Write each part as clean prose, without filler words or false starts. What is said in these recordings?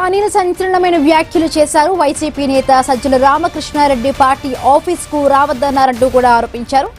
అనిల్ సంచలనమైన వ్యాఖ్యలు చేశారు. వైసీపీ నేత సజ్జల రామకృష్ణారెడ్డి పార్టీ ఆఫీస్ కు రావద్దన్నారంటూ కూడా ఆరోపించారు.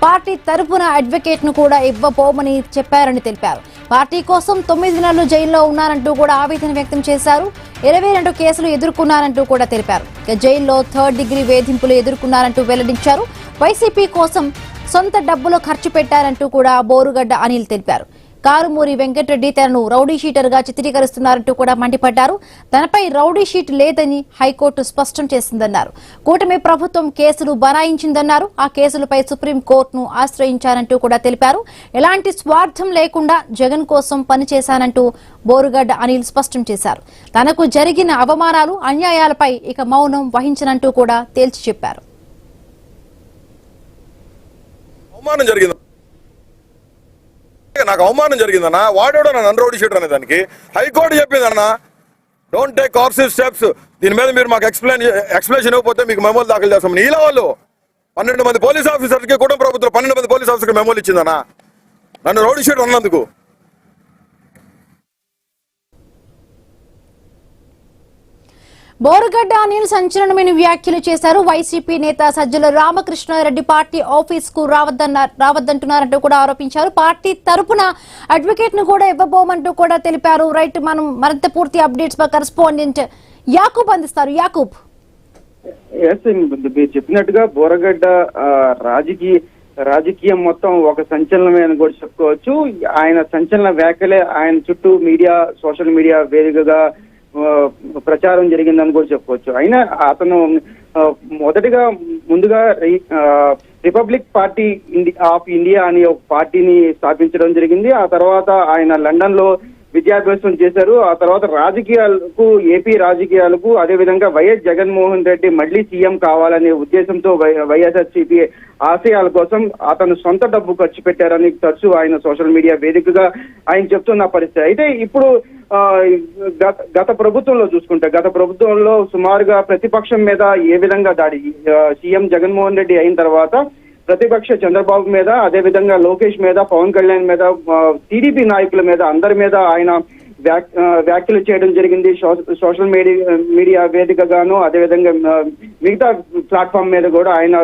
పార్టీ తరపున అడ్వకేట్ ను కూడా ఇవ్వబోమని చెప్పారని తెలిపారు. పార్టీ కోసం 9 నెలలు జైల్లో ఉన్నారంటూ కూడా ఆవేదన వ్యక్తం చేశారు. 22 కేసులు ఎదుర్కొన్నారంటూ కూడా తెలిపారు. జైల్లో 3rd డిగ్రీ వేధింపులు ఎదుర్కొన్నారంటూ వెల్లడించారు. వైసీపీ కోసం సొంత డబ్బులు ఖర్చు పెట్టారంటూ కూడా బోరుగడ్డ అనిల్ తెలిపారు. కారుమూరి వెంకటరెడ్డి తనను రౌడీ షీటర్ గా చిత్రీకరిస్తున్నారంటూ కూడా మండిపడ్డారు. తనపై రౌడీ షీట్ లేదని హైకోర్టు స్పష్టం చేసిందన్నారు. కూటమి ప్రభుత్వం కేసులు బనాయించిందన్నారు. ఆ కేసులపై సుప్రీంకోర్టును ఆశ్రయించారంటూ కూడా తెలిపారు. ఎలాంటి స్వార్థం లేకుండా జగన్ కోసం పనిచేశానంటూ బోరుగడ్డ అనిల్ స్పష్టం చేశారు. తనకు జరిగిన అవమానాలు అన్యాయాలపై ఇక మౌనం వహించనంటూ కూడా తేల్చి చెప్పారు. నాకు అవమానం జరిగిందన్నా, వాడేడో నన్ను అన్రౌడీ షీటర్ అనే దానికి high court చెప్పిందన్నా, don't take coercive steps, దీని మీద మీరు మాకు ఎక్స్ప్లెనేషన్ ఇవ్వకపోతే మీకు మెమోలు దాఖలు చేస్తాం. ఇలా వాళ్ళు 12 మంది పోలీస్ ఆఫీసర్కి కుటుంబ ప్రభుత్వం 12 మంది పోలీస్ ఆఫీసర్కి మెమోలు ఇచ్చిందన్నా నన్ను రౌడీ షీటర్ అన్నందుకు. బోరుగడ్డ అనిల్ సంచలనమైన వ్యాఖ్యలు చేశారు. వైసీపీ నేత సజ్జల రామకృష్ణారెడ్డి పార్టీ ఆఫీస్ కు రావద్దంటున్నారంటూ కూడా ఆరోపించారు. పార్టీ తరపున అడ్వకేట్ ను కూడా ఇవ్వబోమంటూ కూడా తెలిపారు. రైట్, మనం మరింత పూర్తి అప్డేట్స్ మా కరెస్పాండెంట్ యాకూబ్ అందిస్తారు. యాకూబ్, మీరు చెప్పినట్టుగా బోరగడ్డ రాజకీయం మొత్తం ఒక సంచలనమే అని కూడా చెప్పుకోవచ్చు. ఆయన సంచలన వ్యాఖ్యలే ఆయన చుట్టూ సోషల్ మీడియా వేదికగా ప్రచారం జరిగిందని కూడా చెప్పుకోవచ్చు. అయినా అతను ముందుగా రిపబ్లిక్ పార్టీ ఆఫ్ ఇండియా అనే ఒక పార్టీని స్థాపించడం జరిగింది. ఆ తర్వాత ఆయన లండన్ లో విద్యాభ్యాసం చేశారు. ఆ తర్వాత ఏపీ రాజకీయాలకు అదేవిధంగా వైఎస్ జగన్మోహన్ రెడ్డి మళ్లీ సీఎం కావాలనే ఉద్దేశంతో వైఎస్ఆర్సీపీ ఆశయాల కోసం అతను సొంత డబ్బు ఖర్చు పెట్టారని తరచూ ఆయన సోషల్ మీడియా వేదికగా ఆయన చెప్తున్న పరిస్థితి. అయితే ఇప్పుడు గత ప్రభుత్వంలో చూసుకుంటే, గత ప్రభుత్వంలో సుమారుగా ప్రతిపక్షం మీద ఏ విధంగా దాడి, సీఎం జగన్మోహన్ రెడ్డి అయిన తర్వాత ప్రతిపక్ష చంద్రబాబు మీద, అదేవిధంగా లోకేష్ మీద, పవన్ కళ్యాణ్ మీద, టీడీపీ నాయకుల మీద, అందరి మీద ఆయన వ్యాఖ్యలు చేయడం జరిగింది. సోషల్ మీడియా వేదికగాను అదేవిధంగా మిగతా ప్లాట్ఫామ్ మీద కూడా ఆయన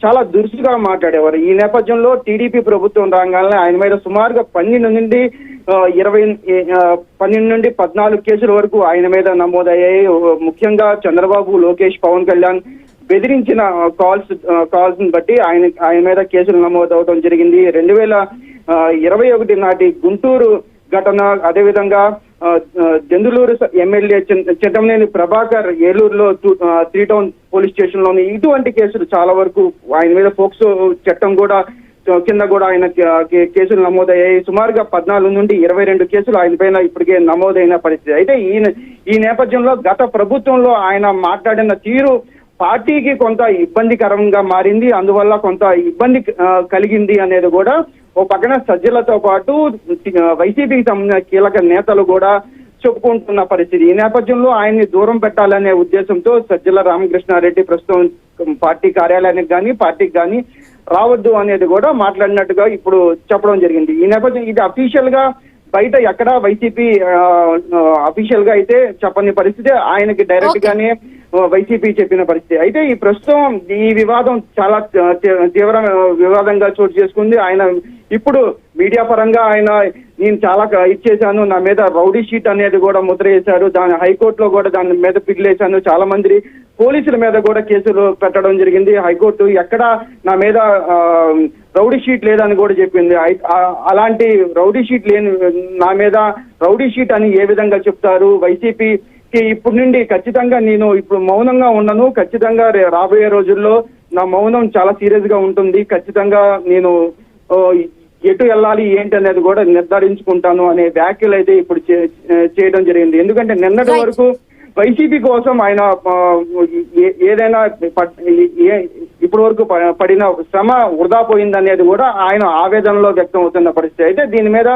చాలా దురుసుగా మాట్లాడేవారు. ఈ నేపథ్యంలో టీడీపీ ప్రభుత్వం రాగానే ఆయన మీద సుమారుగా 12 నుండి 14 కేసుల వరకు ఆయన మీద నమోదయ్యాయి. ముఖ్యంగా చంద్రబాబు, లోకేష్, పవన్ కళ్యాణ్ బెదిరించిన కాల్స్ బట్టి ఆయన మీద కేసులు నమోదవడం జరిగింది. 2021 నాటి గుంటూరు ఘటన, అదేవిధంగా దెందులూరు ఎమ్మెల్యే చింతమనేని ప్రభాకర్ ఏలూరులో 3 టౌన్ పోలీస్ స్టేషన్ లోని ఇటువంటి కేసులు చాలా వరకు ఆయన మీద పోక్సో చట్టం కూడా కింద కూడా ఆయన కేసులు నమోదయ్యాయి. సుమారుగా 14 నుండి 22 కేసులు ఆయన పైన ఇప్పటికే నమోదైన పరిస్థితి. అయితే ఈ నేపథ్యంలో గత ప్రభుత్వంలో ఆయన మాట్లాడిన తీరు పార్టీకి కొంత ఇబ్బందికరంగా మారింది. అందువల్ల కొంత ఇబ్బంది కలిగింది అనేది కూడా ఓ పక్కన సజ్జలతో పాటు వైసీపీకి సంబంధించిన కీలక నేతలు కూడా చెప్పుకుంటున్న పరిస్థితి. ఈ నేపథ్యంలో ఆయన్ని దూరం పెట్టాలనే ఉద్దేశంతో సజ్జల రామకృష్ణారెడ్డి ప్రస్తుతం పార్టీ కార్యాలయానికి కానీ పార్టీకి కానీ రావద్దు అనేది కూడా మాట్లాడినట్టుగా ఇప్పుడు చెప్పడం జరిగింది. ఈ నేపథ్యం ఇది అఫీషియల్ గా బయట ఎక్కడా వైసీపీ అఫీషియల్ గా అయితే చెప్పని పరిస్థితి, ఆయనకి డైరెక్ట్ గానే వైసీపీ చెప్పిన పరిస్థితి. అయితే ఈ ప్రస్తుతం ఈ వివాదం చాలా తీవ్ర వివాదంగా చోటు చేసుకుంది. ఆయన ఇప్పుడు మీడియా పరంగా నేను చాలా ఇచ్చేశాను, నా మీద రౌడీ షీట్ అనేది కూడా ముద్ర వేశారు, హైకోర్టులో కూడా దాని మీద పిగిలేశాను, చాలా మంది పోలీసుల మీద కూడా కేసులు పెట్టడం జరిగింది. హైకోర్టు ఎక్కడ నా మీద రౌడీ షీట్ లేదని కూడా చెప్పింది. అలాంటి రౌడీ షీట్ లేని నా మీద రౌడీ షీట్ అని ఏ విధంగా చెప్తారు? వైసీపీకి ఇప్పుడు నుండి ఖచ్చితంగా నేను ఇప్పుడు మౌనంగా ఉండను, ఖచ్చితంగా రాబోయే రోజుల్లో నా మౌనం చాలా సీరియస్ గా ఉంటుంది, ఖచ్చితంగా నేను ఎటు వెళ్ళాలి ఏంటి అనేది కూడా నిర్ధారించుకుంటాను అనే వ్యాఖ్యలు అయితే ఇప్పుడు చేయడం జరిగింది. ఎందుకంటే నిన్నటి వరకు వైసీపీ కోసం ఆయన ఏదైనా ఇప్పటి వరకు పడిన శ్రమ వృధా పోయిందనేది కూడా ఆయన ఆవేదనలో వ్యక్తం అవుతున్న పరిస్థితి. అయితే దీని మీద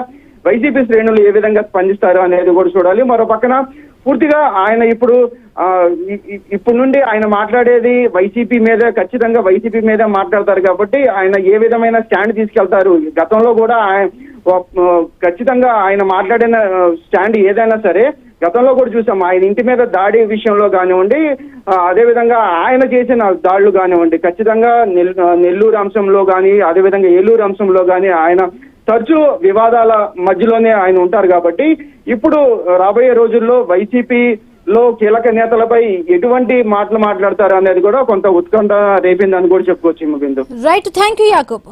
వైసీపీ శ్రేణులు ఏ విధంగా స్పందిస్తారు అనేది కూడా చూడాలి. మరో పక్కన పూర్తిగా ఆయన ఇప్పుడు నుండి ఆయన మాట్లాడేది వైసీపీ మీద, ఖచ్చితంగా వైసీపీ మీద మాట్లాడతారు కాబట్టి ఆయన ఏ విధమైన స్టాండ్ తీసుకెళ్తారు. గతంలో కూడా ఖచ్చితంగా ఆయన మాట్లాడిన స్టాండ్ ఏదైనా సరే గతంలో కూడా చూసాం ఆయన ఇంటి మీద దాడి విషయంలో కానివ్వండి, అదేవిధంగా ఆయన చేసిన దాడులు కానివ్వండి, ఖచ్చితంగా నెల్లూరు అంశంలో కానీ అదేవిధంగా ఏలూరు అంశంలో కానీ ఆయన తరచూ వివాదాల మధ్యలోనే ఆయన ఉంటారు. కాబట్టి ఇప్పుడు రాబోయే రోజుల్లో వైసీపీలో కీలక నేతలపై ఎటువంటి మాటలు మాట్లాడతారు అనేది కూడా కొంత ఉత్కంఠ రేపిందని కూడా చెప్పుకోవచ్చు. Bindu. Right, thank you Yakub.